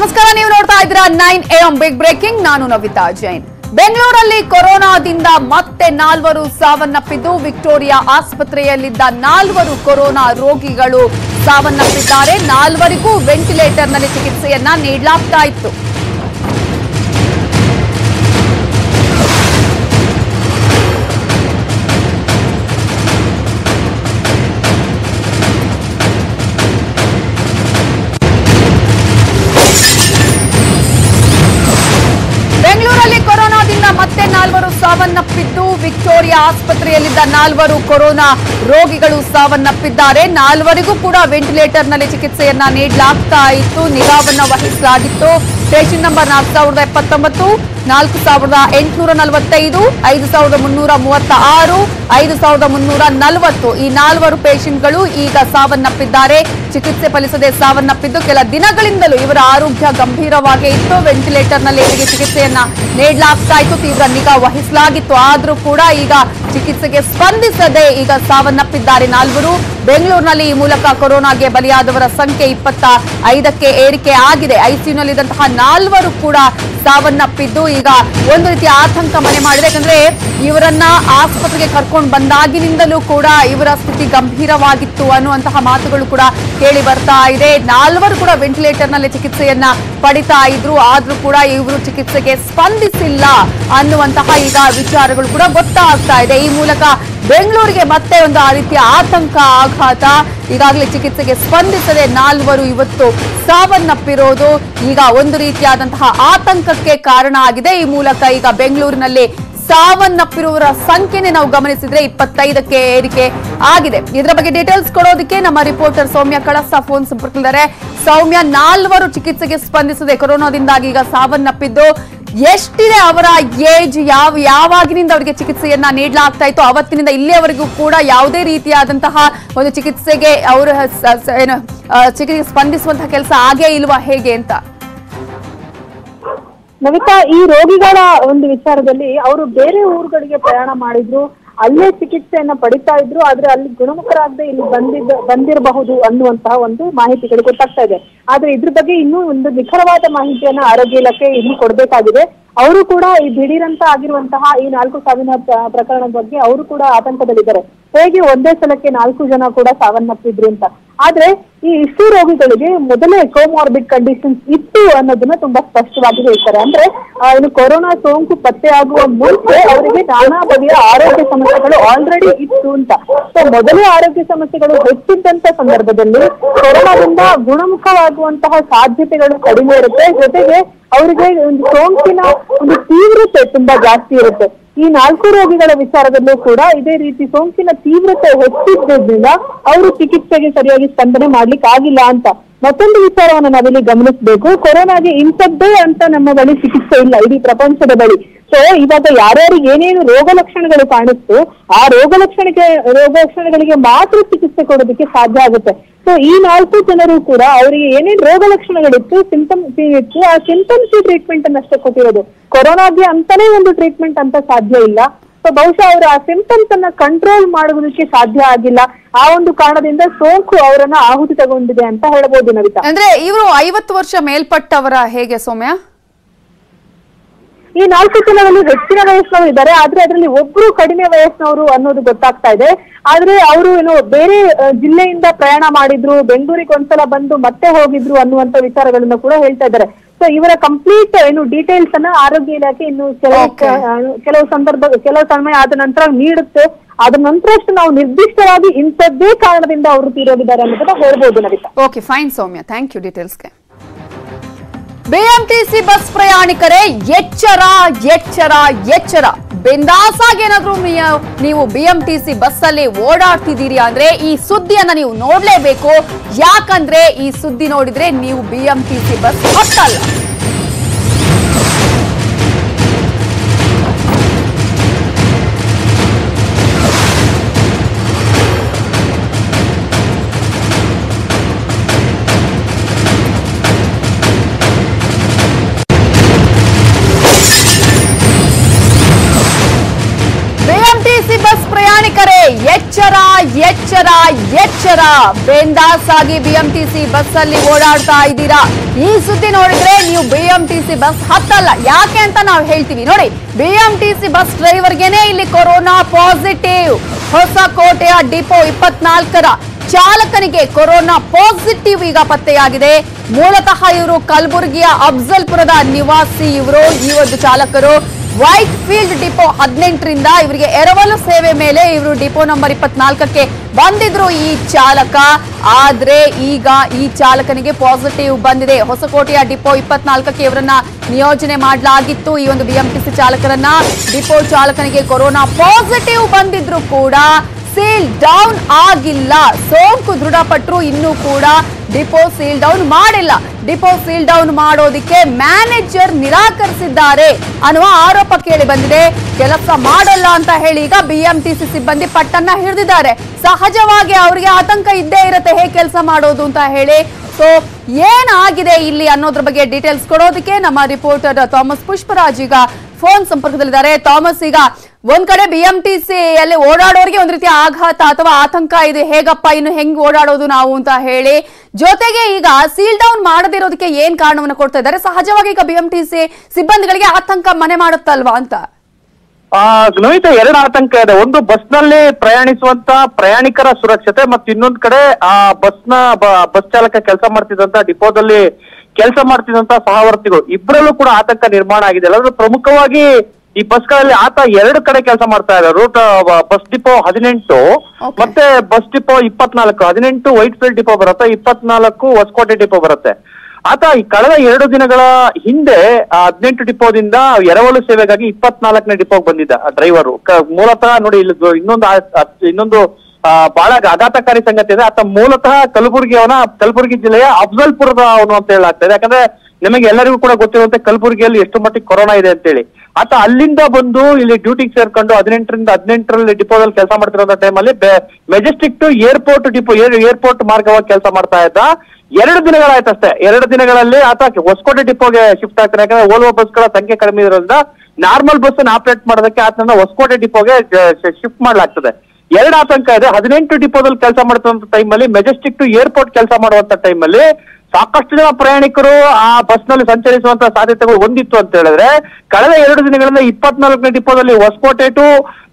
ನಮಸ್ಕಾರ, ನೀವು ನೋಡ್ತಾ ಇದ್ದೀರಾ 9 AM ಬಿಗ್ ಬ್ರೇಕಿಂಗ್. ನಾನು ನವಿತಾ ಜೈನ್. ಬೆಂಗಳೂರಲ್ಲಿ ಕೊರೋನಾದಿಂದ ಮತ್ತೆ 4 ಸಾವನ್ನಪ್ಪಿದ್ದು, ವಿಕ್ಟೋರಿಯಾ ಆಸ್ಪತ್ರೆಯಲ್ಲಿದ್ದ 4 ಕೊರೋನಾ ರೋಗಿಗಳು ಸಾವನ್ನಪ್ಪಿದ್ದಾರೆ. 4 ವೆಂಟಿಲೇಟರ್ನಲ್ಲಿ ಚಿಕಿತ್ಸೆಯನ್ನ ನೀಡಲಾಗ್ತಾ ಇತ್ತು. ಬೆಂಗಳೂರಲ್ಲಿ ಕೊರೋನಾದಿಂದ ಮತ್ತೆ 4 ಸಾವನ್ನಪ್ಪಿದ್ದು, ವಿಕ್ಟೋರಿಯಾ ಆಸ್ಪತ್ರೆಯಲ್ಲಿದ್ದ 4 ಕೊರೋನಾ ರೋಗಿಗಳು ಸಾವನ್ನಪ್ಪಿದ್ದಾರೆ. 4 ಕೂಡ ವೆಂಟಿಲೇಟರ್ನಲ್ಲಿ ಚಿಕಿತ್ಸೆಯನ್ನ ನೀಡಲಾಗ್ತಾ ಇತ್ತು, ನಿಗಾವನ್ನ ವಹಿಸಲಾಗಿತ್ತು. ಪೇಷಂಟ್ ನಂಬರ್ 4079, 4845, 5336, 5340 ಈ 4 ಪೇಷಂಟ್ಗಳು ಈಗ ಸಾವನ್ನಪ್ಪಿದ್ದಾರೆ. ಚಿಕಿತ್ಸೆ ಫಲಿಸದೆ ಸಾವನ್ನಪ್ಪಿದ್ದು, ಕೆಲ ದಿನಗಳಿಂದಲೂ ಇವರ ಆರೋಗ್ಯ ಗಂಭೀರವಾಗಿ ಇತ್ತು. ವೆಂಟಿಲೇಟರ್ನಲ್ಲಿ ಇವರಿಗೆ ಚಿಕಿತ್ಸೆಯನ್ನ ನೀಡಲಾಗ್ತಾ ಇತ್ತು, ತೀವ್ರ ನಿಗಾ ವಹಿಸಲಾಗಿತ್ತು. ಆದ್ರೂ ಕೂಡ ಈಗ ಚಿಕಿತ್ಸೆಗೆ ಸ್ಪಂದಿಸದೆ ಈಗ ಸಾವನ್ನಪ್ಪಿದ್ದಾರೆ 4. ಬೆಂಗಳೂರಿನಲ್ಲಿ ಈ ಮೂಲಕ ಕೊರೋನಾಗೆ ಬಲಿಯಾದವರ ಸಂಖ್ಯೆ 25ಕ್ಕೆ ಏರಿಕೆ ಆಗಿದೆ. ಐಸಿಯುನಲ್ಲಿದ್ದಂತಹ 4 ಕೂಡ ಸಾವನ್ನಪ್ಪಿದ್ದು ಈಗ ಒಂದು ರೀತಿಯ ಆತಂಕ ಮನೆ ಮಾಡಿದೆ. ಯಾಕಂದ್ರೆ ಇವರನ್ನ ಆಸ್ಪತ್ರೆಗೆ ಕರ್ಕೊಂಡು ಬಂದಾಗಿನಿಂದಲೂ ಕೂಡ ಇವರ ಸ್ಥಿತಿ ಗಂಭೀರವಾಗಿತ್ತು ಅನ್ನುವಂತಹ ಮಾತುಗಳು ಕೂಡ ಕೇಳಿ ಬರ್ತಾ ಇದೆ. 4 ಕೂಡ ವೆಂಟಿಲೇಟರ್ ನಲ್ಲಿ ಚಿಕಿತ್ಸೆಯನ್ನ ಪಡಿತಾ ಇದ್ರು, ಆದ್ರೂ ಕೂಡ ಇವರು ಚಿಕಿತ್ಸೆಗೆ ಸ್ಪಂದಿಸಿಲ್ಲ ಅನ್ನುವಂತಹ ಈಗ ವಿಚಾರಗಳು ಕೂಡ ಗೊತ್ತಾಗ್ತಾ ಇದೆ. ಈ ಮೂಲಕ ಬೆಂಗಳೂರಿಗೆ ಮತ್ತೆ ಒಂದು ಆ ರೀತಿಯ ಆತಂಕ, ಆಘಾತ. ಈಗಾಗಲೇ ಚಿಕಿತ್ಸೆಗೆ ಸ್ಪಂದಿಸದೆ 4 ಇವತ್ತು ಸಾವನ್ನಪ್ಪಿರೋದು ಈಗ ಒಂದು ರೀತಿಯಾದಂತಹ ಆತಂಕಕ್ಕೆ ಕಾರಣ ಆಗಿದೆ. ಈ ಮೂಲಕ ಈಗ ಬೆಂಗಳೂರಿನಲ್ಲಿ ಸಾವನ್ನಪ್ಪಿರುವವರ ಸಂಖ್ಯೆನೆ ನಾವು ಗಮನಿಸಿದ್ರೆ 25ಕ್ಕೆ ಏರಿಕೆ ಆಗಿದೆ. ಇದರ ಬಗ್ಗೆ ಡೀಟೇಲ್ಸ್ ಕೊಡೋದಕ್ಕೆ ನಮ್ಮ ರಿಪೋರ್ಟರ್ ಸೌಮ್ಯ ಕಳಸ ಫೋನ್ ಸಂಪರ್ಕದಲ್ಲಿದ್ದಾರೆ. ಸೌಮ್ಯ, 4 ಚಿಕಿತ್ಸೆಗೆ ಸ್ಪಂದಿಸದೆ ಕೊರೋನಾದಿಂದಾಗಿ ಈಗ ಸಾವನ್ನಪ್ಪಿದ್ದು, ಎಷ್ಟಿದೆ ಅವರ ಏಜ್? ಯಾವಾಗಿನಿಂದ ಅವರಿಗೆ ಚಿಕಿತ್ಸೆಯನ್ನ ನೀಡಲಾಗ್ತಾ ಇತ್ತು? ಅವತ್ತಿನಿಂದ ಇಲ್ಲಿಯವರೆಗೂ ಕೂಡ ಯಾವುದೇ ರೀತಿಯಾದಂತಹ ಒಂದು ಚಿಕಿತ್ಸೆಗೆ ಅವರು ಚಿಕಿತ್ಸೆಗೆ ಸ್ಪಂದಿಸುವಂತಹ ಕೆಲಸ ಆಗೇ ಇಲ್ವಾ, ಹೇಗೆ ಅಂತ? ನವಿತಾ, ಈ ರೋಗಿಗಳ ಒಂದು ವಿಚಾರದಲ್ಲಿ ಅವರು ಬೇರೆ ಊರುಗಳಿಗೆ ಪ್ರಯಾಣ ಮಾಡಿದ್ರು, ಅಲ್ಲೇ ಚಿಕಿತ್ಸೆಯನ್ನ ಪಡಿತಾ ಇದ್ರು, ಆದ್ರೆ ಅಲ್ಲಿ ಗುಣಮುಖರಾಗದೆ ಇಲ್ಲಿ ಬಂದಿರಬಹುದು ಅನ್ನುವಂತಹ ಒಂದು ಮಾಹಿತಿಗಳು ಗೊತ್ತಾಗ್ತಾ ಇದೆ. ಆದ್ರೆ ಇದ್ರ ಬಗ್ಗೆ ಇನ್ನೂ ಒಂದು ನಿಖರವಾದ ಮಾಹಿತಿಯನ್ನ ಆರೋಗ್ಯ ಇಲಾಖೆ ಇನ್ನು ಕೊಡ್ಬೇಕಾಗಿದೆ. ಅವರು ಕೂಡ ಈ ದಿಢೀರಂತ ಆಗಿರುವಂತಹ ಈ 4 ಸಾವಿನ ಪ್ರಕರಣದ ಬಗ್ಗೆ ಅವರು ಕೂಡ ಆತಂಕದಲ್ಲಿದ್ದಾರೆ. ಹೇಗೆ ಒಂದೇ ಸಲಕ್ಕೆ 4 ಜನ ಕೂಡ ಸಾವನ್ನಪ್ಪಿದ್ರು ಅಂತ. ಆದ್ರೆ ಈ ಇಷ್ಟು ರೋಗಿಗಳಿಗೆ ಮೊದಲೇ ಕೋಮಾರ್ಬಿಡ್ ಕಂಡೀಷನ್ಸ್ ಇತ್ತು ಅನ್ನೋದನ್ನ ತುಂಬಾ ಸ್ಪಷ್ಟವಾಗಿ ಹೇಳ್ತಾರೆ. ಅಂದ್ರೆ ಇನ್ನು ಕೊರೋನಾ ಸೋಂಕು ಪತ್ತೆಯಾಗುವ ಮುಂಚೆ ಅವರಿಗೆ ನಾನಾ ಬಗೆಯ ಆರೋಗ್ಯ ಸಮಸ್ಯೆಗಳು ಆಲ್ರೆಡಿ ಇತ್ತು ಅಂತ. ಸೊ ಮೊದಲೇ ಆರೋಗ್ಯ ಸಮಸ್ಯೆಗಳು ಹೆಚ್ಚಿದ್ದಂತ ಸಂದರ್ಭದಲ್ಲಿ ಕೊರೋನಾದಿಂದ ಗುಣಮುಖವಾಗುವಂತಹ ಸಾಧ್ಯತೆಗಳು ಕಡಿಮೆ ಇರುತ್ತೆ. ಜೊತೆಗೆ ಅವರಿಗೆ ಒಂದು ಸೋಂಕಿನ ಒಂದು ತೀವ್ರತೆ ತುಂಬಾ ಜಾಸ್ತಿ ಇರುತ್ತೆ. ಈ 4 ರೋಗಿಗಳ ವಿಚಾರದಲ್ಲೂ ಕೂಡ ಇದೇ ರೀತಿ ಸೋಂಕಿನ ತೀವ್ರತೆ ಹೆಚ್ಚಿದ್ದರಿಂದ ಅವರು ಚಿಕಿತ್ಸೆಗೆ ಸರಿಯಾಗಿ ಸ್ಪಂದನೆ ಮಾಡ್ಲಿಕ್ಕೆ ಆಗಿಲ್ಲ ಅಂತ. ಮತ್ತೊಂದು ವಿಚಾರವನ್ನು ನಾವಿಲ್ಲಿ ಗಮನಿಸಬೇಕು. ಕೊರೋನಾಗೆ ಇಂಥದ್ದೇ ಅಂತ ನಮ್ಮ ಬಳಿ ಚಿಕಿತ್ಸೆ ಇಲ್ಲ ಇಡೀ ಪ್ರಪಂಚದ ಬಳಿ. ಸೊ ಇವಾಗ ಯಾರ್ಯಾರಿಗೆ ಏನೇನು ರೋಗ ಲಕ್ಷಣಗಳು ಕಾಣಿಸ್ತು ಆ ರೋಗ ಲಕ್ಷಣಗಳಿಗೆ ಮಾತ್ರ ಚಿಕಿತ್ಸೆ ಕೊಡೋದಕ್ಕೆ ಸಾಧ್ಯ ಆಗುತ್ತೆ. ಸೊ ಈ 4 ಜನರು ಕೂಡ ಅವರಿಗೆ ಏನೇನು ರೋಗ ಲಕ್ಷಣಗಳಿತ್ತು, ಸಿಂಪ್ಟಮ್ಸ್ ಇತ್ತು, ಆ ಸಿಂಪ್ಟಮ್ಸ್ ಟ್ರೀಟ್ಮೆಂಟ್ ಅನ್ನಷ್ಟೇ ಕೊಟ್ಟಿರೋದು. ಕೊರೋನಾಗೆ ಅಂತಾನೆ ಒಂದು ಟ್ರೀಟ್ಮೆಂಟ್ ಅಂತ ಸಾಧ್ಯ ಇಲ್ಲ. ಸೊ ಬಹುಶಃ ಅವರು ಆ ಸಿಂಪ್ಟಮ್ಸ್ ಅನ್ನ ಕಂಟ್ರೋಲ್ ಮಾಡೋದಕ್ಕೆ ಸಾಧ್ಯ ಆಗಿಲ್ಲ. ಆ ಒಂದು ಕಾರಣದಿಂದ ಸೋಂಕು ಅವರನ್ನ ಆಹುತಿ ತಗೊಂಡಿದೆ ಅಂತ ಹೇಳ್ಬೋದು ನವಿತಾ. ಅಂದ್ರೆ ಇವರು 50 ವರ್ಷ ಮೇಲ್ಪಟ್ಟವರ, ಹೇಗೆ ಸೌಮ್ಯ? ಈ 4 ಜನರಲ್ಲಿ ಹೆಚ್ಚಿನ ವಯಸ್ಸಿನವರು ಇದ್ದಾರೆ, ಆದ್ರೆ ಅದರಲ್ಲಿ ಒಬ್ರು ಕಡಿಮೆ ವಯಸ್ಸಿನವರು ಅನ್ನೋದು ಗೊತ್ತಾಗ್ತಾ ಇದೆ. ಆದ್ರೆ ಅವರು ಬೇರೆ ಜಿಲ್ಲೆಯಿಂದ ಪ್ರಯಾಣ ಮಾಡಿದ್ರು, ಬೆಂಗಳೂರಿಗೆ ಒಂದ್ಸಲ ಬಂದು ಮತ್ತೆ ಹೋಗಿದ್ರು ಅನ್ನುವಂತ ವಿಚಾರಗಳನ್ನ ಕೂಡ ಹೇಳ್ತಾ ಇದ್ದಾರೆ. ಸೊ ಇವರ ಕಂಪ್ಲೀಟ್ ಡೀಟೇಲ್ಸ್ ಅನ್ನ ಆರೋಗ್ಯ ಇಲಾಖೆ ಇನ್ನು ಕೆಲವು ಸಮಯ ಆದ ನಂತರ ನೀಡುತ್ತೆ. ಅದ ನಂತರ ಅಷ್ಟು ನಾವು ನಿರ್ದಿಷ್ಟವಾಗಿ ಇಂಥದ್ದೇ ಕಾರಣದಿಂದ ಅವರು ತೀರೋಗಿದ್ದಾರೆ ಅನ್ನೋದನ್ನ ಹೇಳ್ಬೋದು Navita. Okay, fine Saumya, thank you ಡೀಟೇಲ್ಸ್ಗೆ. ಬಿಎಂಟಿಸಿ ಬಸ್ ಪ್ರಯಾಣಿಕರೇ ಎಚ್ಚರ ಎಚ್ಚರ ಎಚ್ಚರ. ಬಿಂದಾಸಾಗಿ ಏನಾದ್ರೂ ನೀವು ಬಿಎಂಟಿಸಿ ಬಸ್ ಅಲ್ಲಿ ಓಡಾಡ್ತಿದ್ದೀರಿ ಅಂದ್ರೆ ಈ ಸುದ್ದಿಯನ್ನ ನೀವು ನೋಡ್ಲೇಬೇಕು. ಯಾಕಂದ್ರೆ ಈ ಸುದ್ದಿ ನೋಡಿದ್ರೆ ನೀವು ಬಿಎಂಟಿಸಿ ಬಸ್ ಹತ್ತಲ್ಲ. ಬಸ್ ಪ್ರಯಾಣಿಕರೇ ಎಚ್ಚರ ಎಚ್ಚರ ಎಚ್ಚರ ಬೇಂದಾಸ್ ಆಗಿ ಬಿಎಂಟಿಸಿ ಬಸ್ ಅಲ್ಲಿ ಓಡಾಡ್ತಾ ಇದ್ದೀರಾ. ಈ ಸುದ್ದಿ ನೋಡಿದ್ರೆ ನೀವು ಬಿಎಂಟಿಸಿ ಬಸ್ ಹತ್ತಲ್ಲ. ಯಾಕೆ ಅಂತ ನಾವು ಹೇಳ್ತೀವಿ ನೋಡಿ. ಬಿಎಂಟಿಸಿ ಬಸ್ ಡ್ರೈವರ್ಗೆನೆ ಇಲ್ಲಿ ಕೊರೋನಾ ಪಾಸಿಟಿವ್. ಹೊಸಕೋಟೆಯ ಡಿಪೋ 24ರ ಚಾಲಕನಿಗೆ ಕೊರೋನಾ ಪಾಸಿಟಿವ್ ಈಗ ಪತ್ತೆಯಾಗಿದೆ. ಮೂಲತಃ ಇವರು ಕಲಬುರಗಿಯ ಅಫ್ಜಲ್ಪುರದ ನಿವಾಸಿ. ಈ ಒಂದು ಚಾಲಕರು ವೈಟ್ ಫೀಲ್ಡ್ ಡಿಪೋ 18ರಿಂದ ಇವರಿಗೆ ಎರವಲು ಸೇವೆ ಮೇಲೆ ಇವರು ಡಿಪೋ ನಂಬರ್ 24ಕ್ಕೆ ಬಂದಿದ್ರು ಈ ಚಾಲಕ. ಆದ್ರೆ ಈಗ ಈ ಚಾಲಕನಿಗೆ ಪಾಸಿಟಿವ್ ಬಂದಿದೆ. ಹೊಸಕೋಟೆಯ ಡಿಪೋ 24ಕ್ಕೆ ಇವರನ್ನ ನಿಯೋಜನೆ ಮಾಡಲಾಗಿತ್ತು. ಈ ಒಂದು ಬಿಎಂಟಿಸಿ ಚಾಲಕರನ್ನ. ಡಿಪೋ ಚಾಲಕನಿಗೆ ಕೊರೋನಾ ಪಾಸಿಟಿವ್ ಬಂದಿದ್ರು ಕೂಡ ಸೀಲ್ ಡೌನ್ ಆಗಿಲ್ಲ. ಸೋಂಕು ದೃಢಪಟ್ಟರು ಇನ್ನೂ ಕೂಡ ಡಿಪೋ ಸೀಲ್ ಡೌನ್ ಮಾಡಿಲ್ಲ. ಡಿಪೋ ಸೀಲ್ ಡೌನ್ ಮಾಡೋದಿಕ್ಕೆ ಮ್ಯಾನೇಜರ್ ನಿರಾಕರಿಸಿದ್ದಾರೆ ಅನ್ನುವ ಆರೋಪ ಕೇಳಿ ಬಂದಿದೆ. ಕೆಲಸ ಮಾಡಲ್ಲ ಅಂತ ಹೇಳಿ ಈಗ ಬಿಎಂಟಿಸಿ ಸಿಬ್ಬಂದಿ ಪಟ್ಟನ್ನ ಹಿಡಿದಿದ್ದಾರೆ. ಸಹಜವಾಗಿ ಅವರಿಗೆ ಆತಂಕ ಇದ್ದೇ ಇರುತ್ತೆ, ಹೇಗೆ ಕೆಲಸ ಮಾಡೋದು ಅಂತ ಹೇಳಿ. ಸೊ ಏನಾಗಿದೆ ಇಲ್ಲಿ ಅನ್ನೋದ್ರ ಬಗ್ಗೆ ಡೀಟೇಲ್ಸ್ ಕೊಡೋದಕ್ಕೆ ನಮ್ಮ ರಿಪೋರ್ಟರ್ ಥಾಮಸ್ ಪುಷ್ಪರಾಜ್ ಈಗ ಫೋನ್ ಸಂಪರ್ಕದಲ್ಲಿದ್ದಾರೆ. ಥಾಮಸ್, ಈಗ ಒಂದ್ ಕಡೆ ಬಿಎಂಟಿಸಿ ಅಲ್ಲಿ ಓಡಾಡೋರಿಗೆ ಒಂದ್ ರೀತಿಯ ಆಘಾತ ಅಥವಾ ಆತಂಕ ಇದೆ, ಹೇಗಪ್ಪ ಇನ್ನು ಹೆಂಗ್ ಓಡಾಡೋದು ನಾವು ಅಂತ ಹೇಳಿ. ಜೊತೆಗೆ ಈಗ ಸೀಲ್ ಡೌನ್ ಮಾಡದಿರೋದಕ್ಕೆ ಏನ್ ಕಾರಣವನ್ನು ಕೊಡ್ತಾ ಇದ್ದಾರೆ? ಸಹಜವಾಗಿ ಈಗ ಬಿಎಂಟಿಸಿ ಸಿಬ್ಬಂದಿಗಳಿಗೆ ಆತಂಕ ಮನೆ ಮಾಡುತ್ತಲ್ವಾ ಅಂತ. ನವಿತಾ, ಎರಡು ಆತಂಕ ಇದೆ. ಒಂದು, ಬಸ್ ನಲ್ಲಿ ಪ್ರಯಾಣಿಸುವಂತ ಪ್ರಯಾಣಿಕರ ಸುರಕ್ಷತೆ, ಮತ್ತು ಇನ್ನೊಂದ್ ಕಡೆ ಆ ಬಸ್ ಚಾಲಕ ಕೆಲಸ ಮಾಡ್ತಿದ್ದಂತ ಡಿಪೋದಲ್ಲಿ ಕೆಲಸ ಮಾಡ್ತಿದ್ದಂತ ಸಹವರ್ತಿಗಳು ಇಬ್ಬರಲ್ಲೂ ಕೂಡ ಆತಂಕ ನಿರ್ಮಾಣ ಆಗಿದೆ. ಅಲ್ಲದ್ರೆ ಪ್ರಮುಖವಾಗಿ ಈ ಬಸ್ಗಳಲ್ಲಿ ಆತ ಎರಡು ಕಡೆ ಕೆಲಸ ಮಾಡ್ತಾ ಇದ್ದಾರೆ. ರೂಟ್ ಬಸ್ ಡಿಪೋ 18 ಮತ್ತೆ bus depot 24. 18 white field depot ಬರುತ್ತೆ, 24 ಹೊಸಕೋಟೆ ಡಿಪೋ ಬರುತ್ತೆ. ಆತ ಈ ಕಳೆದ 2 ದಿನಗಳ ಹಿಂದೆ 18 ಡಿಪೋದಿಂದ ಎರವಲು ಸೇವೆಗಾಗಿ 24ನೇ ಡಿಪೋಗೆ ಬಂದಿದ್ದ ಡ್ರೈವರು. ಮೂಲತಃ ನೋಡಿ, ಇಲ್ಲಿ ಇನ್ನೊಂದು ಬಹಳ ಆಘಾತಕಾರಿ ಸಂಗತಿ ಇದೆ. ಆತ ಮೂಲತಃ ಕಲಬುರಗಿ ಜಿಲ್ಲೆಯ ಅಫ್ಜಲ್ಪುರದ ಅವನು ಅಂತ ಹೇಳಲಾಗ್ತದೆ. ಯಾಕಂದ್ರೆ ನಿಮಗೆ ಎಲ್ಲರಿಗೂ ಕೂಡ ಗೊತ್ತಿರುವಂತೆ ಕಲಬುರಗಿಯಲ್ಲಿ ಎಷ್ಟು ಮಟ್ಟಿಗೆ ಕೊರೋನಾ ಇದೆ ಅಂತೇಳಿ. ಆತ ಅಲ್ಲಿಂದ ಬಂದು ಇಲ್ಲಿ ಡ್ಯೂಟಿಗೆ ಸೇರ್ಕೊಂಡು 18ರಲ್ಲಿ ಡಿಪೋದಲ್ಲಿ ಕೆಲಸ ಮಾಡ್ತಿರೋ ಟೈಮಲ್ಲಿ ಮೆಜೆಸ್ಟಿಕ್ ಟು ಏರ್ಪೋರ್ಟ್ ಮಾರ್ಗವಾಗಿ ಕೆಲಸ ಮಾಡ್ತಾ ಇದ್ದ. 2 ದಿನಗಳಾಯ್ತಷ್ಟೇ. 2 ದಿನಗಳಲ್ಲಿ ಆತ ಹೊಸಕೋಟೆ ಡಿಪೋಗೆ ಶಿಫ್ಟ್ ಆಗ್ತಾನೆ. ಯಾಕಂದ್ರೆ ಓಲ್ವೋ ಬಸ್ಗಳ ಸಂಖ್ಯೆ ಕಡಿಮೆ ಇರೋದ್ರಿಂದ ನಾರ್ಮಲ್ ಬಸ್ ಆಪರೇಟ್ ಮಾಡೋದಕ್ಕೆ ಆತನ ಹೊಸಕೋಟೆ ಡಿಪೋಗೆ ಶಿಫ್ಟ್ ಮಾಡ್ಲಾಗ್ತದೆ. 2 ಆತಂಕ ಇದೆ. 18 ಡಿಪೋದಲ್ಲಿ ಕೆಲಸ ಮಾಡ್ತಿರುವಂತ ಟೈಮಲ್ಲಿ ಮೆಜೆಸ್ಟಿಕ್ ಟು ಏರ್ಪೋರ್ಟ್ ಕೆಲಸ ಮಾಡುವಂತ ಟೈಮಲ್ಲಿ ಸಾಕಷ್ಟು ಜನ ಪ್ರಯಾಣಿಕರು ಆ ಬಸ್ ನಲ್ಲಿ ಸಂಚರಿಸುವಂತ ಸಾಧ್ಯತೆಗಳು ಹೊಂದಿತ್ತು ಅಂತ ಹೇಳಿದ್ರೆ, ಕಳೆದ 2 ದಿನಗಳಿಂದ 24ನೇ ಡಿಪೋದಲ್ಲಿ ಹೊಸಕೋಟೆ ಟು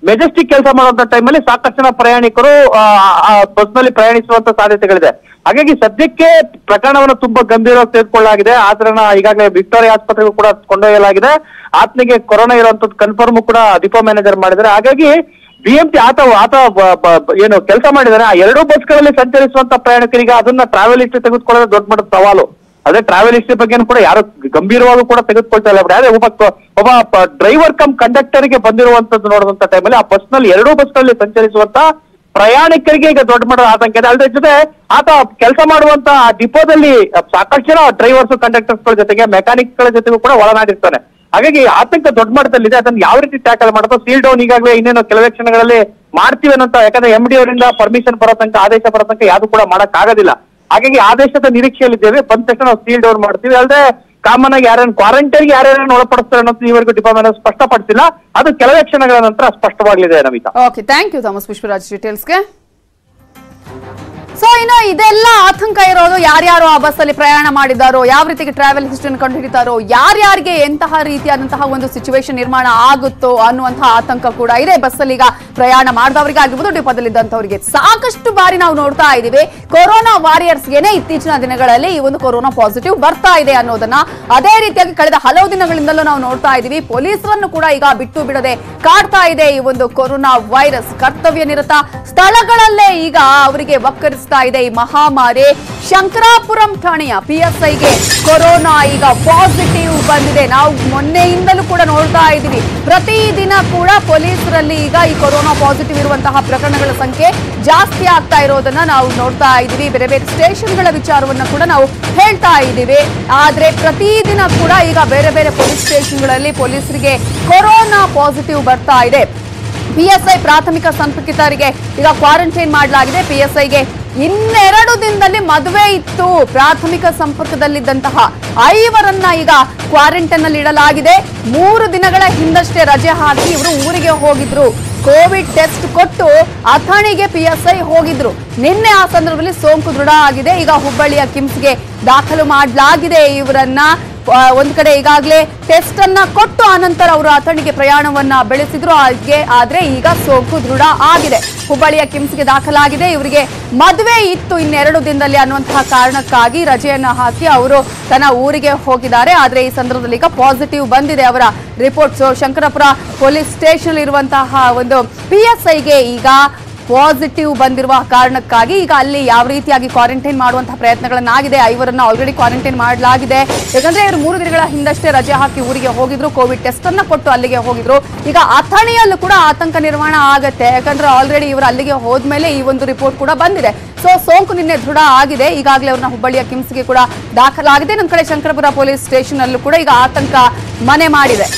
ಮೆಜೆಸ್ಟಿಕ್ ಕೆಲಸ ಮಾಡುವಂತ ಟೈಮಲ್ಲಿ ಸಾಕಷ್ಟು ಜನ ಪ್ರಯಾಣಿಕರು ಆ ಬಸ್ ನಲ್ಲಿ ಪ್ರಯಾಣಿಸುವಂತ ಸಾಧ್ಯತೆಗಳಿದೆ. ಹಾಗಾಗಿ ಸದ್ಯಕ್ಕೆ ಪ್ರಕರಣವನ್ನು ತುಂಬಾ ಗಂಭೀರವಾಗಿ ತೆಗೆದುಕೊಳ್ಳಲಾಗಿದೆ. ಆತನ ಈಗಾಗಲೇ ವಿಕ್ಟೋರಿಯಾ ಆಸ್ಪತ್ರೆಗೂ ಕೂಡ ಕೊಂಡೊಯ್ಯಲಾಗಿದೆ. ಆತನಿಗೆ ಕೊರೋನಾ ಇರುವಂತದ್ದು ಕನ್ಫರ್ಮ್ ಕೂಡ ಡಿಪೋ ಮ್ಯಾನೇಜರ್ ಮಾಡಿದ್ದಾರೆ. ಹಾಗಾಗಿ ಬಿಎಂಟಿ ಆತ ಏನು ಕೆಲಸ ಮಾಡಿದಾರೆ ಆ 2 ಬಸ್ಗಳಲ್ಲಿ ಸಂಚರಿಸುವಂತ ಪ್ರಯಾಣಿಕರಿಗೆ ಅದನ್ನ ಟ್ರಾವೆಲ್ ಹಿಸ್ಟ್ರಿ ತೆಗೆದುಕೊಳ್ಳೋದು ದೊಡ್ಡ ಮಟ್ಟದ ಸವಾಲು. ಅದೇ ಟ್ರಾವೆಲ್ ಹಿಸ್ಟ್ರಿ ಬಗ್ಗೆ ಕೂಡ ಯಾರು ಗಂಭೀರವಾಗಿ ಕೂಡ ತೆಗೆದುಕೊಳ್ತಾ ಇಲ್ಲ. ಅದೇ ಒಬ್ಬ ಡ್ರೈವರ್ ಕಮ್ ಕಂಡಕ್ಟರ್ಗೆ ಬಂದಿರುವಂತದ್ದು ನೋಡುವಂತ ಟೈಮಲ್ಲಿ ಆ ಬಸ್ನಲ್ಲಿ 2 ಬಸ್ಗಳಲ್ಲಿ ಸಂಚರಿಸುವಂತ ಪ್ರಯಾಣಿಕರಿಗೆ ಈಗ ದೊಡ್ಡ ಮಟ್ಟದ ಆತಂಕ ಇದೆ. ಅದ್ರ ಜೊತೆ ಆತ ಕೆಲಸ ಮಾಡುವಂತ ಡಿಪೋದಲ್ಲಿ ಸಾಕಷ್ಟು ಜನ ಡ್ರೈವರ್ಸ್ ಕಂಡಕ್ಟರ್ಸ್ ಗಳ ಜೊತೆಗೆ ಮೆಕ್ಯಾನಿಕ್ ಗಳ ಜೊತೆಗೂ ಕೂಡ ಒಳನಾಡಿರ್ತಾನೆ. ಹಾಗಾಗಿ ಆತಂಕ ದೊಡ್ಡ ಮಟ್ಟದಲ್ಲಿದೆ. ಅದನ್ನ ಯಾವ ರೀತಿ ಟ್ಯಾಕಲ್ ಮಾಡೋದು, ಸೀಲ್ ಡೌನ್ ಈಗಾಗಲೇ ಇನ್ನೇನು ಕೆಲವೇ ಕ್ಷಣಗಳಲ್ಲಿ ಮಾಡ್ತೀವಿ ಅನ್ನೋ, ಯಾಕಂದ್ರೆ MD ಅವರಿಂದ ಪರ್ಮಿಷನ್ ಬರೋ ತನಕ, ಆದೇಶ ಬರೋ ತನಕ ಯಾವುದು ಕೂಡ ಮಾಡಕ್ ಆಗೋದಿಲ್ಲ. ಹಾಗಾಗಿ ಆದೇಶದ ನಿರೀಕ್ಷೆಯಲ್ಲಿದ್ದೇವೆ. ಬಂದ ತಕ್ಷಣ ನಾವು ಸೀಲ್ ಡೌನ್ ಮಾಡ್ತೀವಿ. ಅಲ್ಲದೆ ಕಾಮನ್ ಆಗಿ ಯಾರ್ಯಾರನ್ನು ಯಾರ್ಯಾರನ್ನು ಒಳಪಡಿಸ್ತಾರೆ ಅನ್ನೋದು ಈವರೆಗೂ ಡಿಪಾರ್ಟ್ಮೆಂಟ್ ಸ್ಪಷ್ಟಪಡಿಸಿಲ್ಲ. ಅದು ಕೆಲವೇ ಕ್ಷಣಗಳ ನಂತರ ಸ್ಪಷ್ಟವಾಗಲಿದೆ. Namita, okay, thank you Thomas Pushparaj ಡೀಟೇಲ್ಸ್ಗೆ. ಸೊ ಇನ್ನು ಇದೆಲ್ಲ ಆತಂಕ ಇರೋದು ಯಾರ್ಯಾರು ಆ ಬಸ್ ಅಲ್ಲಿ ಪ್ರಯಾಣ ಮಾಡಿದಾರೋ, ಯಾವ ರೀತಿಗೆ ಟ್ರಾವೆಲ್ ಹಿಸ್ಟ್ರಿಯನ್ನು ಕಂಡು ಹಿಡಿತಾರೋ, ಯಾರ್ಯಾರಿಗೆ ಎಂತಹ ರೀತಿಯಾದಂತಹ ಒಂದು ಸಿಚುವೇಶನ್ ನಿರ್ಮಾಣ ಆಗುತ್ತೋ ಅನ್ನುವಂತಹ ಆತಂಕ ಕೂಡ ಇದೆ. ಬಸ್ ಅಲ್ಲಿ ಈಗ ಪ್ರಯಾಣ ಮಾಡಿದವರಿಗೆ ಆಗಿರ್ಬೋದು, ಡಿಪೋದಲ್ಲಿದ್ದಂಥವರಿಗೆ ಸಾಕಷ್ಟು ಬಾರಿ ನಾವು ನೋಡ್ತಾ ಇದ್ದೀವಿ. ಕೊರೋನಾ ವಾರಿಯರ್ಸ್ಗೆನೆ ಇತ್ತೀಚಿನ ದಿನಗಳಲ್ಲಿ ಈ ಒಂದು ಕೊರೋನಾ ಪಾಸಿಟಿವ್ ಬರ್ತಾ ಇದೆ ಅನ್ನೋದನ್ನ ಅದೇ ರೀತಿಯಾಗಿ ಕಳೆದ ಹಲವು ದಿನಗಳಿಂದಲೂ ನಾವು ನೋಡ್ತಾ ಇದ್ದೀವಿ. ಪೊಲೀಸರನ್ನು ಕೂಡ ಈಗ ಬಿಟ್ಟು ಬಿಡದೆ ಕಾಡ್ತಾ ಇದೆ ಈ ಒಂದು ಕೊರೋನಾ ವೈರಸ್. ಕರ್ತವ್ಯ ನಿರತ ಸ್ಥಳಗಳಲ್ಲೇ ಈಗ ಅವರಿಗೆ ವಕ್ಕರಿಸ್ತಾ ಇದೆ ಈ ಮಹಾಮಾರಿ. ಶಂಕರಾಪುರಂ ಠಾಣೆಯ PSIಗೆ ಕೊರೋನಾ ಈಗ ಪಾಸಿಟಿವ್ ಬಂದಿದೆ. ನಾವು ಮೊನ್ನೆಯಿಂದಲೂ ಕೂಡ ನೋಡ್ತಾ ಇದ್ದೀವಿ. ಪ್ರತಿದಿನ ಕೂಡ ಪೊಲೀಸರಲ್ಲಿ ಈಗ ಈ ಕೊರೋನಾ ಪಾಸಿಟಿವ್ ಇರುವಂತಹ ಪ್ರಕರಣಗಳ ಸಂಖ್ಯೆ ಜಾಸ್ತಿ ಆಗ್ತಾ ಇರೋದನ್ನ ನಾವು ನೋಡ್ತಾ ಇದ್ದೀವಿ. ಬೇರೆ ಬೇರೆ ಸ್ಟೇಷನ್ಗಳ ವಿಚಾರವನ್ನ ಕೂಡ ನಾವು ಹೇಳ್ತಾ ಇದ್ದೀವಿ. ಆದ್ರೆ ಪ್ರತಿದಿನ ಕೂಡ ಈಗ ಬೇರೆ ಬೇರೆ ಪೊಲೀಸ್ ಸ್ಟೇಷನ್ಗಳಲ್ಲಿ ಪೊಲೀಸರಿಗೆ ಕೊರೋನಾ ಪಾಸಿಟಿವ್ ಬರ್ತಾ ಇದೆ. PSI ಪ್ರಾಥಮಿಕ ಸಂಪರ್ಕಿತರಿಗೆ ಈಗ ಕ್ವಾರಂಟೈನ್ ಮಾಡಲಾಗಿದೆ. PSIಗೆ 2 ದಿನದಲ್ಲಿ ಮದುವೆ ಇತ್ತು. ಪ್ರಾಥಮಿಕ ಸಂಪರ್ಕದಲ್ಲಿದ್ದಂತಹ 5ರನ್ನ ಈಗ ಕ್ವಾರಂಟೈನ್ ನಲ್ಲಿ ಇಡಲಾಗಿದೆ. 3 ದಿನಗಳ ಹಿಂದಷ್ಟೇ ರಜೆ ಹಾಕಿ ಇವರು ಊರಿಗೆ ಹೋಗಿದ್ರು. ಕೋವಿಡ್ ಟೆಸ್ಟ್ ಕೊಟ್ಟು ಅಥಣಿಗೆ PSI ಹೋಗಿದ್ರು. ನಿನ್ನೆ ಆ ಸಂದರ್ಭದಲ್ಲಿ ಸೋಂಕು ದೃಢ ಆಗಿದೆ. ಈಗ ಹುಬ್ಬಳ್ಳಿಯ ಕಿಮ್ಸ್ಗೆ ದಾಖಲು ಮಾಡಲಾಗಿದೆ ಇವರನ್ನ. ಒಂದ್ ಕಡೆ ಈಗಾಗಲೇ ಟೆಸ್ಟ್ ಅನ್ನ ಕೊಟ್ಟು ಆನಂತರ ಅವರು ಅಥಣಿಗೆ ಪ್ರಯಾಣವನ್ನ ಬೆಳೆಸಿದ್ರು. ಆದ್ರೆ ಈಗ ಸೋಂಕು ದೃಢ ಆಗಿದೆ. ಹುಬ್ಬಳ್ಳಿಯ ಕಿಮ್ಸ್ಗೆ ದಾಖಲಾಗಿದೆ. ಇವರಿಗೆ ಮದುವೆ ಇತ್ತು ಇನ್ನೆರಡು ದಿನದಲ್ಲಿ ಅನ್ನುವಂತಹ ಕಾರಣಕ್ಕಾಗಿ ರಜೆಯನ್ನ ಹಾಕಿ ಅವರು ತನ್ನ ಊರಿಗೆ ಹೋಗಿದ್ದಾರೆ. ಆದ್ರೆ ಈ ಸಂದರ್ಭದಲ್ಲಿ ಈಗ ಪಾಸಿಟಿವ್ ಬಂದಿದೆ ಅವರ ರಿಪೋರ್ಟ್ಸ್. ಶಂಕರಪುರ ಪೊಲೀಸ್ ಸ್ಟೇಷನ್ ಇರುವಂತಹ ಒಂದು PSIಗೆ ಈಗ ಪಾಸಿಟಿವ್ ಬಂದಿರುವ ಕಾರಣಕ್ಕಾಗಿ ಈಗ ಅಲ್ಲಿ ಯಾವ ರೀತಿಯಾಗಿ ಕ್ವಾರಂಟೈನ್ ಮಾಡುವಂತಹ ಪ್ರಯತ್ನಗಳನ್ನಾಗಿದೆ. ಐವರನ್ನ ಆಲ್ರೆಡಿ ಕ್ವಾರಂಟೈನ್ ಮಾಡಲಾಗಿದೆ. ಯಾಕಂದ್ರೆ ಇವರು 3 ದಿನಗಳ ಹಿಂದಷ್ಟೇ ರಜೆ ಹಾಕಿ ಊರಿಗೆ ಹೋಗಿದ್ರು. ಕೋವಿಡ್ ಟೆಸ್ಟ್ ಅನ್ನ ಕೊಟ್ಟು ಅಲ್ಲಿಗೆ ಹೋಗಿದ್ರು. ಈಗ ಅಥಣಿಯಲ್ಲೂ ಕೂಡ ಆತಂಕ ನಿರ್ಮಾಣ ಆಗತ್ತೆ. ಯಾಕಂದ್ರೆ ಆಲ್ರೆಡಿ ಇವರು ಅಲ್ಲಿಗೆ ಹೋದ್ಮೇಲೆ ಈ ಒಂದು ರಿಪೋರ್ಟ್ ಕೂಡ ಬಂದಿದೆ. ಸೋಂಕು ನಿನ್ನೆ ದೃಢ ಆಗಿದೆ. ಈಗಾಗಲೇ ಅವ್ರನ್ನ ಹುಬ್ಬಳ್ಳಿಯ ಕಿಮ್ಸ್ಗೆ ಕೂಡ ದಾಖಲಾಗಿದೆ. ನಮ್ಮ ಕಡೆ ಶಂಕರಪುರ ಪೊಲೀಸ್ ಸ್ಟೇಷನ್ ಅಲ್ಲೂ ಕೂಡ ಈಗ ಆತಂಕ ಮನೆ ಮಾಡಿದೆ.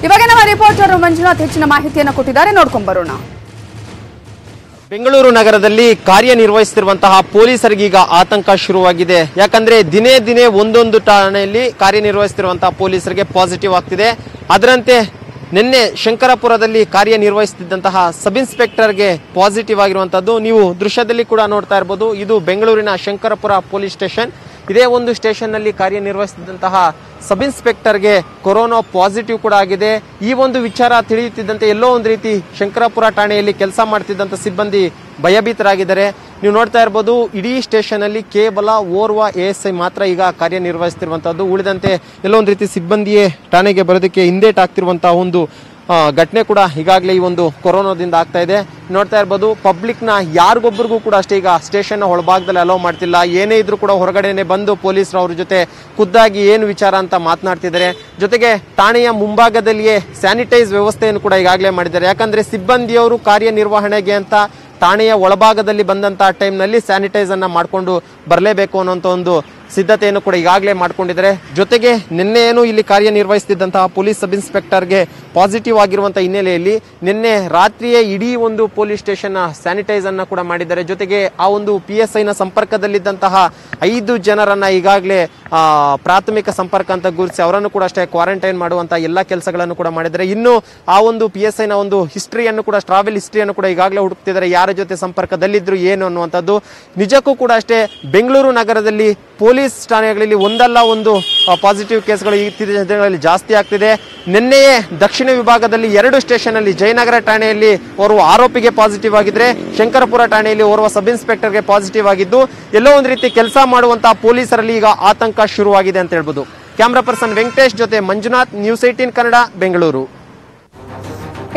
ಇವಾಗ ನಮ್ಮ ರಿಪೋರ್ಟರ್ ಮಂಜುನಾಥ್ ಹೆಚ್ಚಿನ ಮಾಹಿತಿಯನ್ನು ಕೊಟ್ಟಿದ್ದಾರೆ, ನೋಡ್ಕೊಂಡ್ ಬರೋಣ. ಬೆಂಗಳೂರು ನಗರದಲ್ಲಿ ಕಾರ್ಯನಿರ್ವಹಿಸುತ್ತಿರುವಂತಹ ಪೊಲೀಸರಿಗೆ ಈಗ ಆತಂಕ ಶುರುವಾಗಿದೆ. ಯಾಕಂದ್ರೆ ದಿನೇ ದಿನೇ ಒಂದೊಂದು ಠಾಣೆಯಲ್ಲಿ ಕಾರ್ಯನಿರ್ವಹಿಸುತ್ತಿರುವಂತಹ ಪೊಲೀಸರಿಗೆ ಪಾಸಿಟಿವ್ ಆಗ್ತಿದೆ. ಅದರಂತೆ ನಿನ್ನೆ ಶಂಕರಪುರದಲ್ಲಿ ಕಾರ್ಯನಿರ್ವಹಿಸುತ್ತಿದ್ದಂತಹ ಸಬ್ ಇನ್ಸ್ಪೆಕ್ಟರ್ಗೆ ಪಾಸಿಟಿವ್ ಆಗಿರುವಂತದ್ದು ನೀವು ದೃಶ್ಯದಲ್ಲಿ ಕೂಡ ನೋಡ್ತಾ ಇರಬಹುದು. ಇದು ಬೆಂಗಳೂರಿನ ಶಂಕರಪುರ ಪೊಲೀಸ್ ಸ್ಟೇಷನ್. ಇದೇ ಒಂದು ಸ್ಟೇಷನ್ ನಲ್ಲಿ ಕಾರ್ಯನಿರ್ವಹಿಸುತ್ತಿದ್ದಂತಹ ಸಬ್ ಇನ್ಸ್ಪೆಕ್ಟರ್ಗೆ ಕೊರೋನಾ ಪಾಸಿಟಿವ್ ಕೂಡ ಆಗಿದೆ. ಈ ಒಂದು ವಿಚಾರ ತಿಳಿಯುತ್ತಿದ್ದಂತೆ ಎಲ್ಲೋ ಒಂದು ರೀತಿ ಶಂಕರಪುರ ಠಾಣೆಯಲ್ಲಿ ಕೆಲಸ ಮಾಡ್ತಿದ್ದಂತ ಸಿಬ್ಬಂದಿ ಭಯಭೀತರಾಗಿದ್ದಾರೆ. ನೀವು ನೋಡ್ತಾ ಇರಬಹುದು ಇಡೀ ಸ್ಟೇಷನ್ ಅಲ್ಲಿ ಕೇವಲ ಓರ್ವ ASI ಮಾತ್ರ ಈಗ ಕಾರ್ಯನಿರ್ವಹಿಸುತ್ತಿರುವಂತದ್ದು. ಉಳಿದಂತೆ ಎಲ್ಲೋ ಒಂದು ರೀತಿ ಸಿಬ್ಬಂದಿಯೇ ಠಾಣೆಗೆ ಬರೋದಕ್ಕೆ ಹಿಂದೇಟ್ ಆಗ್ತಿರುವಂತಹ ಒಂದು ಘಟನೆ ಕೂಡ ಈಗಾಗಲೇ ಈ ಒಂದು ಕೊರೋನಾದಿಂದ ಆಗ್ತಾ ಇದೆ. ನೋಡ್ತಾ ಇರ್ಬೋದು ಪಬ್ಲಿಕ್ ನ ಯಾರಿಗೊಬ್ಬರಿಗೂ ಕೂಡ ಅಷ್ಟೇ ಈಗ ಸ್ಟೇಷನ್ ಒಳಭಾಗದಲ್ಲಿ ಅಲೋ ಮಾಡ್ತಿಲ್ಲ. ಏನೇ ಇದ್ರೂ ಕೂಡ ಹೊರಗಡೆನೆ ಬಂದು ಪೊಲೀಸರು ಅವ್ರ ಜೊತೆ ಖುದ್ದಾಗಿ ಏನು ವಿಚಾರ ಅಂತ ಮಾತನಾಡ್ತಿದ್ದಾರೆ. ಜೊತೆಗೆ ಠಾಣೆಯ ಮುಂಭಾಗದಲ್ಲಿಯೇ ಸ್ಯಾನಿಟೈಸ್ ವ್ಯವಸ್ಥೆಯನ್ನು ಕೂಡ ಈಗಾಗಲೇ ಮಾಡಿದ್ದಾರೆ. ಯಾಕಂದ್ರೆ ಸಿಬ್ಬಂದಿಯವರು ಕಾರ್ಯನಿರ್ವಹಣೆಗೆ ಅಂತ ಠಾಣೆಯ ಒಳಭಾಗದಲ್ಲಿ ಬಂದಂತಹ ಟೈಮ್ನಲ್ಲಿ ಸ್ಯಾನಿಟೈಸ್ ಅನ್ನ ಮಾಡಿಕೊಂಡು ಬರಲೇಬೇಕು ಅನ್ನೋಂಥ ಒಂದು ಸಿದ್ಧತೆಯನ್ನು ಕೂಡ ಈಗಾಗಲೇ ಮಾಡ್ಕೊಂಡಿದ್ದಾರೆ. ಜೊತೆಗೆ ನಿನ್ನೆ ಏನು ಇಲ್ಲಿ ಕಾರ್ಯನಿರ್ವಹಿಸುತ್ತಿದ್ದಂತಹ ಪೊಲೀಸ್ ಸಬ್ ಇನ್ಸ್ಪೆಕ್ಟರ್ಗೆ ಪಾಸಿಟಿವ್ ಆಗಿರುವಂತಹ ಹಿನ್ನೆಲೆಯಲ್ಲಿ ನಿನ್ನೆ ರಾತ್ರಿಯೇ ಇಡೀ ಒಂದು ಪೊಲೀಸ್ ಸ್ಟೇಷನ್ ಸ್ಯಾನಿಟೈಸ್ ಅನ್ನ ಕೂಡ ಮಾಡಿದ್ದಾರೆ. ಜೊತೆಗೆ ಆ ಒಂದು PSIನ ಸಂಪರ್ಕದಲ್ಲಿದ್ದಂತಹ 5 ಜನರನ್ನ ಈಗಾಗಲೇ ಪ್ರಾಥಮಿಕ ಸಂಪರ್ಕ ಅಂತ ಗುರುತಿಸಿ ಅವರನ್ನು ಕೂಡ ಅಷ್ಟೇ ಕ್ವಾರಂಟೈನ್ ಮಾಡುವಂತಹ ಎಲ್ಲಾ ಕೆಲಸಗಳನ್ನು ಕೂಡ ಮಾಡಿದ್ದಾರೆ. ಇನ್ನು ಆ ಒಂದು PSIನ ಒಂದು ಹಿಸ್ಟ್ರಿಯನ್ನು ಕೂಡ ಟ್ರಾವೆಲ್ ಹಿಸ್ಟ್ರಿಯನ್ನು ಕೂಡ ಈಗಾಗಲೇ ಹುಡುಕ್ತಿದ್ದಾರೆ. ಯಾರ ಜೊತೆ ಸಂಪರ್ಕದಲ್ಲಿದ್ರು ಏನು ಅನ್ನುವಂಥದ್ದು. ನಿಜಕ್ಕೂ ಕೂಡ ಅಷ್ಟೇ ಬೆಂಗಳೂರು ನಗರದಲ್ಲಿ ಪೊಲೀಸ್ ಠಾಣೆಗಳಲ್ಲಿ ಒಂದಲ್ಲ ಒಂದು ಪಾಸಿಟಿವ್ ಕೇಸ್ಗಳು ಇತ್ತೀಚಿನ ದಿನಗಳಲ್ಲಿ ಜಾಸ್ತಿ ಆಗ್ತಿದೆ. ನಿನ್ನೆಯೇ ದಕ್ಷಿಣ ವಿಭಾಗದಲ್ಲಿ 2 ಸ್ಟೇಷನ್ ಅಲ್ಲಿ ಜಯನಗರ ಠಾಣೆಯಲ್ಲಿ ಓರ್ವ ಆರೋಪಿಗೆ ಪಾಸಿಟಿವ್ ಆಗಿದ್ರೆ ಶಂಕರಪುರ ಠಾಣೆಯಲ್ಲಿ ಓರ್ವ ಸಬ್ ಇನ್ಸ್ಪೆಕ್ಟರ್ಗೆ ಪಾಸಿಟಿವ್ ಆಗಿದ್ದು ಎಲ್ಲೋ ಒಂದು ರೀತಿ ಕೆಲಸ ಮಾಡುವಂತಹ ಪೊಲೀಸರಲ್ಲಿ ಈಗ ಆತಂಕ ಶುರುವಾಗಿದೆ ಅಂತ ಹೇಳ್ಬೋದು. ಕ್ಯಾಮ್ರಾ ಪರ್ಸನ್ ವೆಂಕಟೇಶ್ ಜೊತೆ ಮಂಜುನಾಥ್, ನ್ಯೂಸ್ 18 ಕನ್ನಡ, ಬೆಂಗಳೂರು.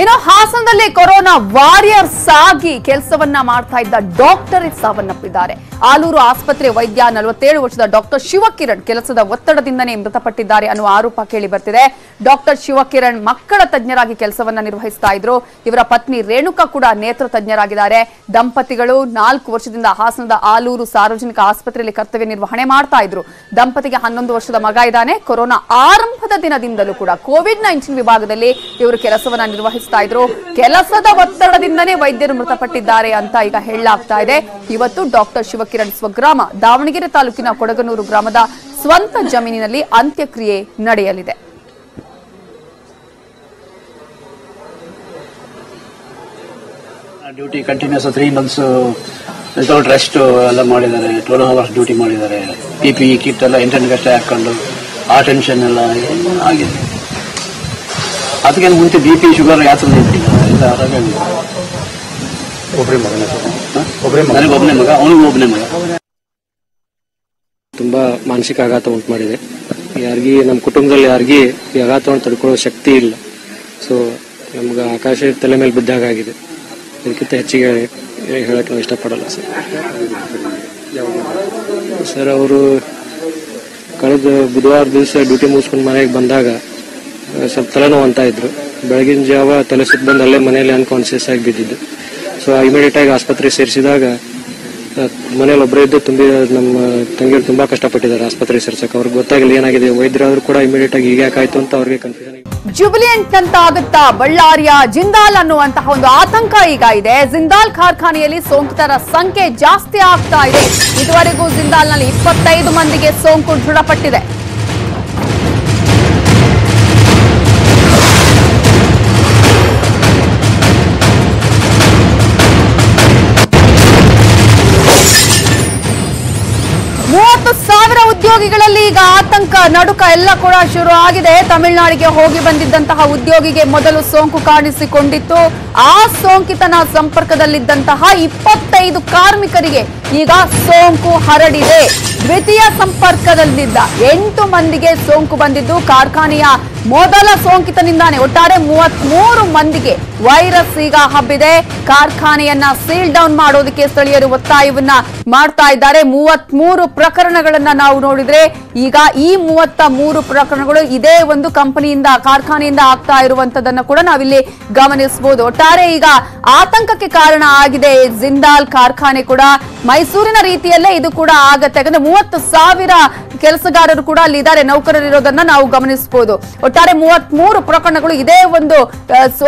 ಇನ್ನು ಹಾಸನದಲ್ಲಿ ಕೊರೋನಾ ವಾರಿಯರ್ಸ್ ಆಗಿ ಕೆಲಸವನ್ನ ಮಾಡ್ತಾ ಇದ್ದ ಡಾಕ್ಟರ್ ಸಾವನ್ನಪ್ಪಿದ್ದಾರೆ. ಆಲೂರು ಆಸ್ಪತ್ರೆ ವೈದ್ಯ 47 ವರ್ಷದ ಡಾಕ್ಟರ್ ಶಿವಕಿರಣ್ ಕೆಲಸದ ಒತ್ತಡದಿಂದನೇ ಮೃತಪಟ್ಟಿದ್ದಾರೆ ಅನ್ನುವ ಆರೋಪ ಕೇಳಿ ಬರ್ತಿದೆ. ಡಾಕ್ಟರ್ ಶಿವಕಿರಣ್ ಮಕ್ಕಳ ತಜ್ಞರಾಗಿ ಕೆಲಸವನ್ನ ನಿರ್ವಹಿಸ್ತಾ ಇದ್ರು. ಇವರ ಪತ್ನಿ ರೇಣುಕಾ ಕೂಡ ನೇತ್ರ ತಜ್ಞರಾಗಿದ್ದಾರೆ. ದಂಪತಿಗಳು 4 ವರ್ಷದಿಂದ ಹಾಸನದ ಆಲೂರು ಸಾರ್ವಜನಿಕ ಆಸ್ಪತ್ರೆಯಲ್ಲಿ ಕರ್ತವ್ಯ ನಿರ್ವಹಣೆ ಮಾಡ್ತಾ ಇದ್ರು. ದಂಪತಿಗೆ 11 ವರ್ಷದ ಮಗ ಇದ್ದಾನೆ. ಕೊರೋನಾ ಆರಂಭದ ದಿನದಿಂದಲೂ ಕೂಡ COVID-19 ವಿಭಾಗದಲ್ಲಿ ಇವರು ಕೆಲಸವನ್ನ ನಿರ್ವಹಿಸ್ತಾ ಇದ್ರು. ಕೆಲಸದ ಒತ್ತಡದಿಂದನೇ ವೈದ್ಯರು ಮೃತಪಟ್ಟಿದ್ದಾರೆ ಅಂತ ಈಗ ಹೇಳಲಾಗ್ತಾ ಇದೆ. ಇವತ್ತು ಡಾಕ್ಟರ್ ಶಿವಕಿರಣ್ ಸ್ವಗ್ರಾಮ ದಾವಣಗೆರೆ ತಾಲೂಕಿನ ಕೊಡಗನೂರು ಗ್ರಾಮದ ಸ್ವಂತ ಜಮೀನಿನಲ್ಲಿ ಅಂತ್ಯಕ್ರಿಯೆ ನಡೆಯಲಿದೆ. Duty continues 3 months without rest ಎಲ್ಲ ಮಾಡಿದ್ದಾರೆ. 12 hours ಡ್ಯೂಟಿ ಮಾಡಿದ್ದಾರೆ. PPE ಕಿಟ್ ಎಲ್ಲ ಇಂಟರ್ನೆಟ್ ಹಾಕೊಂಡು ಆ ಟೆನ್ಷನ್ ಎಲ್ಲ ಆಗಿದೆ. ಅದಕ್ಕೆ ಮುಂಚೆ BP ಶುಗರ್ ಯಾತ್ರೆ ಇರ್ತಿಲ್ಲ. ಎಲ್ಲ ಆರೋಗ್ಯ ಒಬ್ಬನೇ ಮಗ, ಅವನಿಗೂ ಒಬ್ಬನೇ ಮಗ. ತುಂಬಾ ಮಾನಸಿಕ ಆಘಾತ ಉಂಟು ಮಾಡಿದೆ. ಯಾರಿಗಿ ನಮ್ಮ ಕುಟುಂಬದಲ್ಲಿ ಯಾರಿಗಿ ಈ ಆಘಾತವನ್ನು ತಡ್ಕೊಳ್ಳೋ ಶಕ್ತಿ ಇಲ್ಲ. ಸೊ ನಮ್ಗೆ ಆಕಾಶ ತಲೆ ಮೇಲೆ ಬಿದ್ದಾಗ ಆಗಿದೆ. ಇದಕ್ಕಿಂತ ಹೆಚ್ಚಿಗೆ ಹೇಳಕ್ಕೆ ನಾವು ಇಷ್ಟಪಡಲ್ಲ ಸರ್. ಅವರು ಕಳೆದ ಬುಧವಾರ ದಿವಸ ಡ್ಯೂಟಿ ಮುಗಿಸ್ಕೊಂಡು ಮನೆಗೆ ಬಂದಾಗ ಸ್ವಲ್ಪ ತಲೆನೋವು ಅಂತ ಇದ್ರು. ಬೆಳಗಿನ ಜಾವ ತಲೆ ಸುತ್ತ ಬಂದು ಅಲ್ಲೇ ಮನೆಯಲ್ಲಿ ಅನ್ಕಾನ್ಸಿಯಸ್ ಆಗಿ ಬಿದ್ದಿದ್ದು. ಸೊ ಇಮಿಡಿಯೇಟ್ ಆಗಿ ಆಸ್ಪತ್ರೆಗೆ ಸೇರಿಸಿದಾಗ ಮನೇಲಿ ಒಬ್ಬರೇ ಇದ್ದು ನಮ್ಮ ತಂಗಿಯರು ತುಂಬಾ ಕಷ್ಟಪಟ್ಟಿದ್ದಾರೆ ಆಸ್ಪತ್ರೆಗೆ ಸೇರ್ಸಕ್ಕೆ. ಅವ್ರಿಗೆ ಗೊತ್ತಾಗಿಲ್ಲ ಏನಾಗಿದೆ. ವೈದ್ಯರಾದ್ರೂ ಕೂಡ ಇಮಿಡಿಯೇಟ್ ಆಗಿ ಈಗ ಯಾಕಾಯ್ತು ಅಂತ ಅವ್ರಿಗೆ ಕನ್ಫ್ಯೂಷನ್. ಜುಬಿಲಿಯಂಟ್ ಅಂತ ಆಗುತ್ತಾ ಬಳ್ಳಾರಿಯ ಜಿಂದಾಲ್ ಅನ್ನುವಂತಹ ಒಂದು ಆತಂಕ ಈಗ ಇದೆ. ಜಿಂದಾಲ್ ಕಾರ್ಖಾನೆಯಲ್ಲಿ ಸೋಂಕಿತರ ಸಂಖ್ಯೆ ಜಾಸ್ತಿ ಆಗ್ತಾ ಇದೆ. ಇದುವರೆಗೂ ಜಿಂದಾಲ್ನಲ್ಲಿ 25 ಮಂದಿಗೆ ಸೋಂಕು ದೃಢಪಟ್ಟಿದೆ. ಉದ್ಯೋಗಿಗಳಲ್ಲಿ ಈಗ ಆತಂಕ, ನಡುಕ ಎಲ್ಲ ಕೂಡ ಶುರು ಆಗಿದೆ. ತಮಿಳುನಾಡಿಗೆ ಹೋಗಿ ಬಂದಿದ್ದಂತಹ ಉದ್ಯೋಗಿಗೆ ಮೊದಲು ಸೋಂಕು ಕಾಣಿಸಿಕೊಂಡಿತ್ತು. ಆ ಸೋಂಕಿತನ ಸಂಪರ್ಕದಲ್ಲಿದ್ದಂತಹ 25 ಕಾರ್ಮಿಕರಿಗೆ ಈಗ ಸೋಂಕು ಹರಡಿದೆ. ದ್ವಿತೀಯ ಸಂಪರ್ಕದಲ್ಲಿದ್ದ 8 ಮಂದಿಗೆ ಸೋಂಕು ಬಂದಿದ್ದು ಕಾರ್ಖಾನೆಯ ಮೊದಲ ಸೋಂಕಿತನಿಂದಾನೆ ಒಟ್ಟಾರೆ 33 ಮಂದಿಗೆ ವೈರಸ್ ಈಗ ಹಬ್ಬಿದೆ. ಕಾರ್ಖಾನೆಯನ್ನ ಸೀಲ್ ಡೌನ್ ಮಾಡೋದಕ್ಕೆ ಸ್ಥಳೀಯರು ಒತ್ತಾಯವನ್ನ ಮಾಡ್ತಾ ಇದ್ದಾರೆ. 33 ಪ್ರಕರಣಗಳನ್ನ ನಾವು ನೋಡಿದ್ರೆ ಈಗ ಈ 33 ಪ್ರಕರಣಗಳು ಇದೇ ಒಂದು ಕಂಪನಿಯಿಂದ ಕಾರ್ಖಾನೆಯಿಂದ ಆಗ್ತಾ ಇರುವಂತದನ್ನ ಕೂಡ ನಾವಿಲ್ಲಿ ಗಮನಿಸಬಹುದು. ಒಟ್ಟಾರೆ ಈಗ ಆತಂಕಕ್ಕೆ ಕಾರಣ ಆಗಿದೆ ಜಿಂದಾಲ್ ಕಾರ್ಖಾನೆ ಕೂಡ. ಮೈಸೂರಿನ ರೀತಿಯಲ್ಲೇ ಇದು ಕೂಡ ಆಗತ್ತೆ. ಯಾಕಂದ್ರೆ 30,000 ಕೆಲಸಗಾರರು ಕೂಡ ಅಲ್ಲಿ ಇದ್ದಾರೆ, ನೌಕರರಿರೋದನ್ನ ನಾವು ಗಮನಿಸಬಹುದು. ಒಟ್ಟಾರೆ 33 ಪ್ರಕರಣಗಳು ಇದೇ ಒಂದು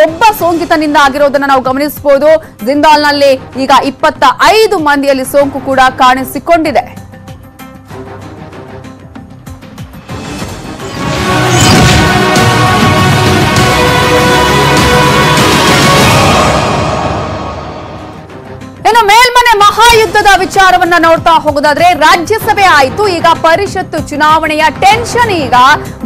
ಒಬ್ಬ ಸೋಂಕಿತನಿಂದ ಆಗಿರೋದನ್ನ ನಾವು ಗಮನಿಸಬಹುದು. ಜಿಂದಾಲ್ನಲ್ಲಿ ಈಗ 25 ಮಂದಿಯಲ್ಲಿ ಸೋಂಕು ಕೂಡ ಕಾಣಿಸಿಕೊಂಡಿದೆ. ಇನ್ನು ಮೇಲ್ಮನೆ ಮಹಾಯುದ್ಧದ ವಿಚಾರವನ್ನ ನೋಡ್ತಾ ಹೋಗೋದಾದ್ರೆ ರಾಜ್ಯಸಭೆ ಆಯಿತು. ಈಗ ಪರಿಷತ್ತು ಚುನಾವಣೆಯ ಟೆನ್ಷನ್, ಈಗ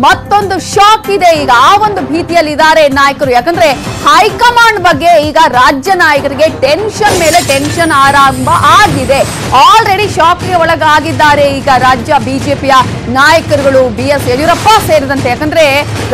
ಮತ್ತೊಂದು ಶಾಕ್ ಇದೆ. ಈಗ ಆ ಒಂದು ಭೀತಿಯಲ್ಲಿ ಇದ್ದಾರೆ ನಾಯಕರು. ಯಾಕಂದ್ರೆ ಹೈಕಮಾಂಡ್ ಬಗ್ಗೆ ಈಗ ರಾಜ್ಯ ನಾಯಕರಿಗೆ ಟೆನ್ಷನ್ ಮೇಲೆ ಟೆನ್ಷನ್ ಆರಂಭ ಆಗಿದೆ. ಆಲ್ರೆಡಿ ಶಾಕ್ಗೆ ಒಳಗಾಗಿದ್ದಾರೆ ಈಗ ರಾಜ್ಯ ಬಿಜೆಪಿಯ ನಾಯಕರುಗಳು, BS ಯಡಿಯೂರಪ್ಪ ಸೇರಿದಂತೆ. ಯಾಕಂದ್ರೆ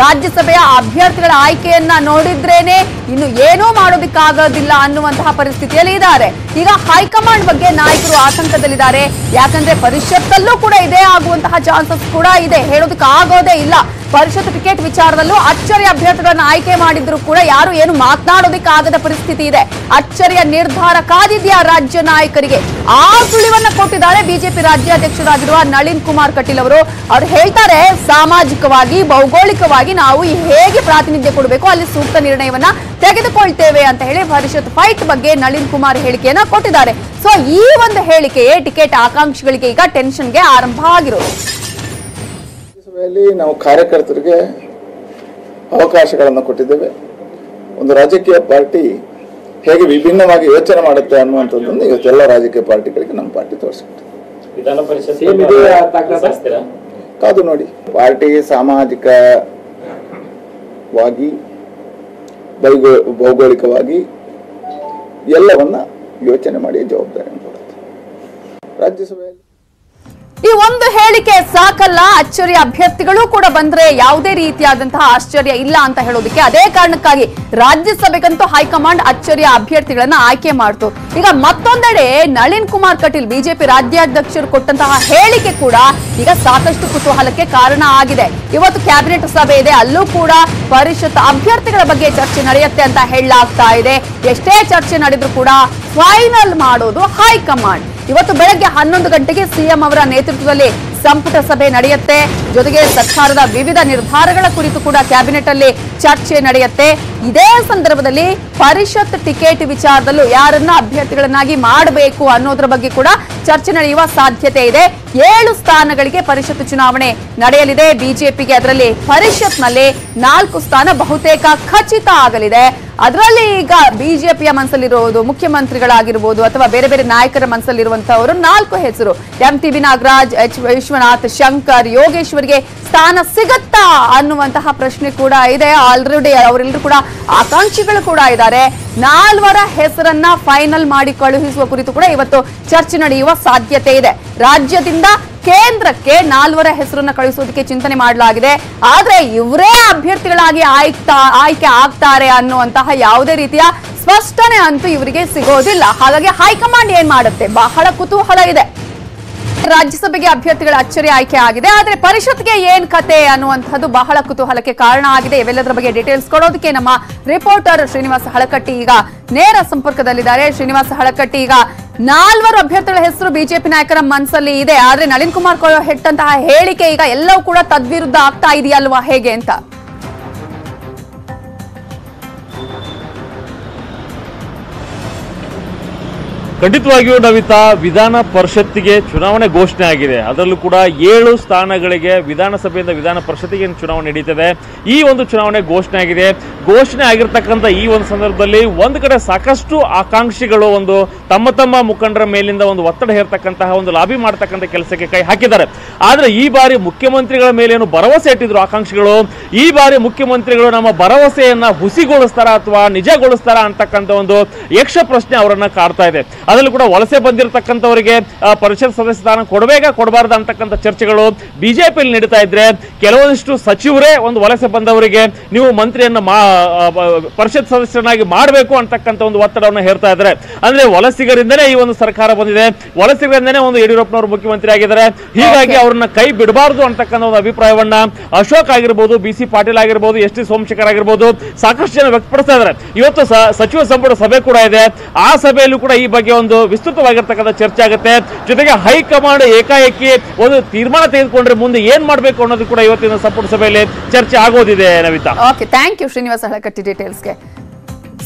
ರಾಜ್ಯಸಭೆಯ ಅಭ್ಯರ್ಥಿಗಳ ಆಯ್ಕೆಯನ್ನ ನೋಡಿದ್ರೇನೆ ಇನ್ನು ಏನೂ ಮಾಡೋದಕ್ಕಾಗೋದಿಲ್ಲ ಅನ್ನುವಂತಹ ಪರಿಸ್ಥಿತಿಯಲ್ಲಿ ಇದ್ದಾರೆ. ಈಗ ಹೈಕಮಾಂಡ್ ಬಗ್ಗೆ ನಾಯಕರು ಆತಂಕದಲ್ಲಿದ್ದಾರೆ. ಯಾಕಂದ್ರೆ ಪರಿಷತ್ತಲ್ಲೂ ಕೂಡ ಇದೇ ಆಗುವಂತಹ ಚಾನ್ಸಸ್ ಕೂಡ ಇದೆ, ಹೇಳೋದಕ್ಕೆ ಆಗೋದೇ ಇಲ್ಲ. ಪರಿಷತ್ ಟಿಕೆಟ್ ವಿಚಾರದಲ್ಲೂ ಅಚ್ಚರಿಯ ಅಭ್ಯರ್ಥಿಗಳನ್ನ ಆಯ್ಕೆ ಮಾಡಿದ್ರು ಕೂಡ ಯಾರು ಏನು ಮಾತನಾಡೋದಕ್ಕೆ ಆಗದ ಪರಿಸ್ಥಿತಿ ಇದೆ. ಅಚ್ಚರಿಯ ನಿರ್ಧಾರ ಕಾದಿದೆಯಾ ರಾಜ್ಯ ನಾಯಕರಿಗೆ? ಆ ಸುಳಿವನ್ನ ಕೊಟ್ಟಿದ್ದಾರೆ ಬಿಜೆಪಿ ರಾಜ್ಯಾಧ್ಯಕ್ಷರಾಗಿರುವ ನಳಿನ್ ಕುಮಾರ್ ಕಟೀಲ್ ಅವರು. ಅವ್ರು ಹೇಳ್ತಾರೆ, ಸಾಮಾಜಿಕವಾಗಿ ಭೌಗೋಳಿಕವಾಗಿ ನಾವು ಹೇಗೆ ಪ್ರಾತಿನಿಧ್ಯ ಕೊಡಬೇಕು ಅಲ್ಲಿ ಸೂಕ್ತ ನಿರ್ಣಯವನ್ನ ತೆಗೆದುಕೊಳ್ತೇವೆ ಅಂತ ಹೇಳಿ ಪರಿಷತ್ ಫೈಟ್ ಬಗ್ಗೆ ನಳಿನ್ ಕುಮಾರ್ ಹೇಳಿಕೆಯನ್ನ ಕೊಟ್ಟಿದ್ದಾರೆ. ಸೊ ಈ ಒಂದು ಹೇಳಿಕೆಯೇ ಟಿಕೆಟ್ ಆಕಾಂಕ್ಷಿಗಳಿಗೆ ಈಗ ಟೆನ್ಷನ್ಗೆ ಆರಂಭ ಆಗಿರೋದು. ನಾವು ಕಾರ್ಯಕರ್ತರಿಗೆ ಅವಕಾಶಗಳನ್ನು ಕೊಟ್ಟಿದ್ದೇವೆ. ಒಂದು ರಾಜಕೀಯ ಪಾರ್ಟಿ ಹೇಗೆ ವಿಭಿನ್ನವಾಗಿ ಯೋಚನೆ ಮಾಡುತ್ತೆ ಅನ್ನುವಂಥದ್ದನ್ನು ಇವತ್ತೆಲ್ಲ ರಾಜಕೀಯ ಪಾರ್ಟಿಗಳಿಗೆ ನಮ್ಮ ಪಾರ್ಟಿ ತೋರಿಸ್ಬಿಟ್ಟು ಕಾದು ನೋಡಿ. ಪಾರ್ಟಿ ಸಾಮಾಜಿಕವಾಗಿ ಭೌಗೋಳಿಕವಾಗಿ ಎಲ್ಲವನ್ನ ಯೋಚನೆ ಮಾಡಿ ಜವಾಬ್ದಾರಿಯನ್ನು ಕೊಡುತ್ತೆ ರಾಜ್ಯಸಭೆಯಲ್ಲಿ. ಈ ಒಂದು ಹೇಳಿಕೆ ಸಾಕಲ್ಲ, ಅಚ್ಚರಿಯ ಅಭ್ಯರ್ಥಿಗಳು ಕೂಡ ಬಂದ್ರೆ ಯಾವುದೇ ರೀತಿಯಾದಂತಹ ಆಶ್ಚರ್ಯ ಇಲ್ಲ ಅಂತ ಹೇಳೋದಕ್ಕೆ. ಅದೇ ಕಾರಣಕ್ಕಾಗಿ ರಾಜ್ಯಸಭೆಗಂತೂ ಹೈಕಮಾಂಡ್ ಅಚ್ಚರಿಯ ಅಭ್ಯರ್ಥಿಗಳನ್ನ ಆಯ್ಕೆ ಮಾಡ್ತು. ಈಗ ಮತ್ತೊಂದೆಡೆ ನಳಿನ್ ಕುಮಾರ್ ಕಟೀಲ್ ಬಿಜೆಪಿ ರಾಜ್ಯಾಧ್ಯಕ್ಷರು ಕೊಟ್ಟಂತಹ ಹೇಳಿಕೆ ಕೂಡ ಈಗ ಸಾಕಷ್ಟು ಕುತೂಹಲಕ್ಕೆ ಕಾರಣ ಆಗಿದೆ. ಇವತ್ತು ಕ್ಯಾಬಿನೆಟ್ ಸಭೆ ಇದೆ, ಅಲ್ಲೂ ಕೂಡ ಪರಿಷತ್ ಅಭ್ಯರ್ಥಿಗಳ ಬಗ್ಗೆ ಚರ್ಚೆ ನಡೆಯುತ್ತೆ ಅಂತ ಹೇಳಲಾಗ್ತಾ ಇದೆ. ಎಷ್ಟೇ ಚರ್ಚೆ ನಡೆದ್ರೂ ಕೂಡ ಫೈನಲ್ ಮಾಡೋದು ಹೈಕಮಾಂಡ್. ಇವತ್ತು ಬೆಳಗ್ಗೆ 11 ಗಂಟೆಗೆ ಸಿಎಂ ಅವರ ನೇತೃತ್ವದಲ್ಲಿ ಸಂಪುಟ ಸಭೆ ನಡೆಯುತ್ತೆ. ಜೊತೆಗೆ ಸರ್ಕಾರದ ವಿವಿಧ ನಿರ್ಧಾರಗಳ ಕುರಿತು ಕೂಡ ಕ್ಯಾಬಿನೆಟ್ ಅಲ್ಲಿ ಚರ್ಚೆ ನಡೆಯುತ್ತೆ. ಇದೇ ಸಂದರ್ಭದಲ್ಲಿ ಪರಿಷತ್ ಟಿಕೆಟ್ ವಿಚಾರದಲ್ಲೂ ಯಾರನ್ನ ಅಭ್ಯರ್ಥಿಗಳನ್ನಾಗಿ ಮಾಡಬೇಕು ಅನ್ನೋದ್ರ ಬಗ್ಗೆ ಕೂಡ ಚರ್ಚೆ ನಡೆಯುವ ಸಾಧ್ಯತೆ ಇದೆ. 7 ಸ್ಥಾನಗಳಿಗೆ ಪರಿಷತ್ ಚುನಾವಣೆ ನಡೆಯಲಿದೆ ಬಿಜೆಪಿಗೆ. ಅದರಲ್ಲಿ ಪರಿಷತ್ನಲ್ಲಿ 4 ಸ್ಥಾನ ಬಹುತೇಕ ಖಚಿತ ಆಗಲಿದೆ. ಅದರಲ್ಲಿ ಈಗ ಬಿಜೆಪಿಯ ಮನಸ್ಸಲ್ಲಿರುವುದು ಮುಖ್ಯಮಂತ್ರಿಗಳಾಗಿರ್ಬೋದು ಅಥವಾ ಬೇರೆ ಬೇರೆ ನಾಯಕರ ಮನಸ್ಸಲ್ಲಿರುವಂತಹವರು 4 ಹೆಸರು. MTB ನಾಗರಾಜ್, H ವಿಶ್ವನಾಥ್, ಶಂಕರ್, ಯೋಗೇಶ್ವರ್ಗೆ ಸ್ಥಾನ ಸಿಗತ್ತಾ ಅನ್ನುವಂತಹ ಪ್ರಶ್ನೆ ಕೂಡ ಇದೆ. ಆಲ್ರೆಡಿ ಅವರೆಲ್ಲರೂ ಕೂಡ ಆಕಾಂಕ್ಷಿಗಳು ಕೂಡ ಇದ್ದಾರೆ. 4 ಹೆಸರನ್ನ ಫೈನಲ್ ಮಾಡಿ ಕಳುಹಿಸುವ ಕುರಿತು ಕೂಡ ಇವತ್ತು ಚರ್ಚೆ ನಡೆಯುವ ಸಾಧ್ಯತೆ ಇದೆ. ರಾಜ್ಯದಿಂದ ಕೇಂದ್ರಕ್ಕೆ 4 ಹೆಸರನ್ನ ಕಳುಹಿಸೋದಕ್ಕೆ ಚಿಂತನೆ ಮಾಡಲಾಗಿದೆ. ಆದ್ರೆ ಇವರೇ ಅಭ್ಯರ್ಥಿಗಳಾಗಿ ಆಯ್ಕೆ ಆಗ್ತಾರೆ ಅನ್ನುವಂತಹ ಯಾವುದೇ ರೀತಿಯ ಸ್ಪಷ್ಟನೆ ಅಂತೂ ಇವರಿಗೆ ಸಿಗೋದಿಲ್ಲ. ಹಾಗಾಗಿ ಹೈಕಮಾಂಡ್ ಏನ್ ಮಾಡುತ್ತೆ ಬಹಳ ಕುತೂಹಲ ಇದೆ. ರಾಜ್ಯಸಭೆಗೆ ಅಭ್ಯರ್ಥಿಗಳ ಅಚ್ಚರಿ ಆಯ್ಕೆ ಆಗಿದೆ, ಆದ್ರೆ ಪರಿಷತ್ಗೆ ಏನ್ ಕತೆ ಅನ್ನುವಂಥದ್ದು ಬಹಳ ಕುತೂಹಲಕ್ಕೆ ಕಾರಣ ಆಗಿದೆ. ಇವೆಲ್ಲದರ ಬಗ್ಗೆ ಡೀಟೇಲ್ಸ್ ಕೊಡೋದಕ್ಕೆ ನಮ್ಮ ರಿಪೋರ್ಟರ್ ಶ್ರೀನಿವಾಸ ಹಳಕಟ್ಟಿ ಈಗ ನೇರ ಸಂಪರ್ಕದಲ್ಲಿದ್ದಾರೆ. ಶ್ರೀನಿವಾಸ ಹಳಕಟ್ಟಿ, ಈಗ 4 ಅಭ್ಯರ್ಥಿಗಳ ಹೆಸರು ಬಿಜೆಪಿ ನಾಯಕರ ಮನಸ್ಸಲ್ಲಿ ಇದೆ, ಆದ್ರೆ ನಳಿನ್ ಕುಮಾರ್ ಹೆಟ್ಟಂತಹ ಹೇಳಿಕೆ ಈಗ ಎಲ್ಲವೂ ಕೂಡ ತದ್ವಿರುದ್ಧ ಆಗ್ತಾ ಇದೆಯಲ್ವಾ, ಹೇಗೆ ಅಂತ? ಖಂಡಿತವಾಗಿಯೂ ನವಿತಾ, ವಿಧಾನ ಪರಿಷತ್ತಿಗೆ ಚುನಾವಣೆ ಘೋಷಣೆ ಆಗಿದೆ. ಅದರಲ್ಲೂ ಕೂಡ 7 ಸ್ಥಾನಗಳಿಗೆ ವಿಧಾನಸಭೆಯಿಂದ ವಿಧಾನ ಪರಿಷತ್ತಿಗೆ ಚುನಾವಣೆ ನಡೀತದೆ. ಈ ಒಂದು ಚುನಾವಣೆ ಘೋಷಣೆ ಆಗಿದೆ. ಘೋಷಣೆ ಆಗಿರ್ತಕ್ಕಂಥ ಈ ಒಂದು ಸಂದರ್ಭದಲ್ಲಿ ಒಂದು ಕಡೆ ಸಾಕಷ್ಟು ಆಕಾಂಕ್ಷಿಗಳು ಒಂದು ತಮ್ಮ ಮುಖಂಡರ ಮೇಲಿಂದ ಒಂದು ಒತ್ತಡ ಹೇರ್ತಕ್ಕಂತಹ ಒಂದು ಲಾಬಿ ಮಾಡ್ತಕ್ಕಂಥ ಕೆಲಸಕ್ಕೆ ಕೈ ಹಾಕಿದ್ದಾರೆ. ಆದ್ರೆ ಈ ಬಾರಿ ಮುಖ್ಯಮಂತ್ರಿಗಳ ಮೇಲೇನು ಭರವಸೆ ಇಟ್ಟಿದ್ರು ಆಕಾಂಕ್ಷಿಗಳು, ಈ ಬಾರಿ ಮುಖ್ಯಮಂತ್ರಿಗಳು ನಮ್ಮ ಭರವಸೆಯನ್ನ ಹುಸಿಗೊಳಿಸ್ತಾರ ಅಥವಾ ನಿಜಗೊಳಿಸ್ತಾರ ಅಂತಕ್ಕಂಥ ಒಂದು ಯಕ್ಷ ಪ್ರಶ್ನೆ ಅವರನ್ನ ಕಾಡ್ತಾ ಇದೆ. ಅದರಲ್ಲೂ ಕೂಡ ವಲಸೆ ಬಂದಿರತಕ್ಕಂಥವರಿಗೆ ಪರಿಷತ್ ಸದಸ್ಯ ಸ್ಥಾನ ಕೊಡಬೇಕಾ ಕೊಡಬಾರ್ದು ಅಂತಕ್ಕಂಥ ಚರ್ಚೆಗಳು ಬಿಜೆಪಿಯಲ್ಲಿ ನಡೀತಾ ಇದ್ರೆ, ಕೆಲವೊಂದಿಷ್ಟು ಸಚಿವರೇ ಒಂದು ವಲಸೆ ಬಂದವರಿಗೆ ನೀವು ಮಂತ್ರಿಯನ್ನ ಪರಿಷತ್ ಸದಸ್ಯರನ್ನಾಗಿ ಮಾಡಬೇಕು ಅಂತಕ್ಕಂಥ ಒಂದು ಒತ್ತಡವನ್ನು ಹೇರ್ತಾ ಇದ್ದಾರೆ. ಅಂದ್ರೆ ವಲಸಿಗರಿಂದನೇ ಈ ಒಂದು ಸರ್ಕಾರ ಬಂದಿದೆ, ವಲಸಿಗರಿಂದನೇ ಒಂದು ಯಡಿಯೂರಪ್ಪನವರು ಮುಖ್ಯಮಂತ್ರಿ ಆಗಿದ್ದಾರೆ, ಹೀಗಾಗಿ ಅವ್ರನ್ನ ಕೈ ಬಿಡಬಾರ್ದು ಅಂತಕ್ಕಂಥ ಒಂದು ಅಭಿಪ್ರಾಯವನ್ನ ಅಶೋಕ್ ಆಗಿರ್ಬೋದು, BC ಪಾಟೀಲ್ ಆಗಿರ್ಬೋದು, ST ಸೋಮಶೇಖರ್ ಆಗಿರ್ಬೋದು ಸಾಕಷ್ಟು ಜನ ವ್ಯಕ್ತಪಡಿಸ್ತಾ ಇದ್ದಾರೆ. ಇವತ್ತು ಸಚಿವ ಸಂಪುಟ ಸಭೆ ಕೂಡ ಇದೆ. ಆ ಸಭೆಯಲ್ಲೂ ಕೂಡ ಈ ಬಗ್ಗೆ ಒಂದು ವಿಸ್ತೃತವಾಗಿರ್ತಕ್ಕಂಥ ಚರ್ಚೆ ಆಗುತ್ತೆ. ಜೊತೆಗೆ ಹೈಕಮಾಂಡ್ ಏಕಾಏಕಿ ಒಂದು ತೀರ್ಮಾನ ತೆಗೆದುಕೊಂಡ್ರೆ ಮುಂದೆ ಏನ್ ಮಾಡಬೇಕು ಅನ್ನೋದು ಕೂಡ ಇವತ್ತಿನ ಸಂಪುಟ ಸಭೆಯಲ್ಲಿ ಚರ್ಚೆ ಆಗೋದಿದೆ. Navita, okay, thank you Srinivasa Halakatti ಡೀಟೇಲ್ಸ್ಗೆ.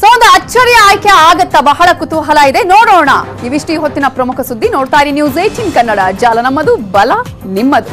ಸೊ ಒಂದು ಅಚ್ಚರಿಯ ಆಯ್ಕೆ ಆಗತ್ತಾ? ಬಹಳ ಕುತೂಹಲ ಇದೆ, ನೋಡೋಣ. ಇವಿಷ್ಟು ಹೊತ್ತಿನ ಪ್ರಮುಖ ಸುದ್ದಿ. ನೋಡ್ತಾ ಇರಿ News 18 ಕನ್ನಡ. ಜಾಲ ನಮ್ಮದು, ಬಲ ನಿಮ್ಮದು.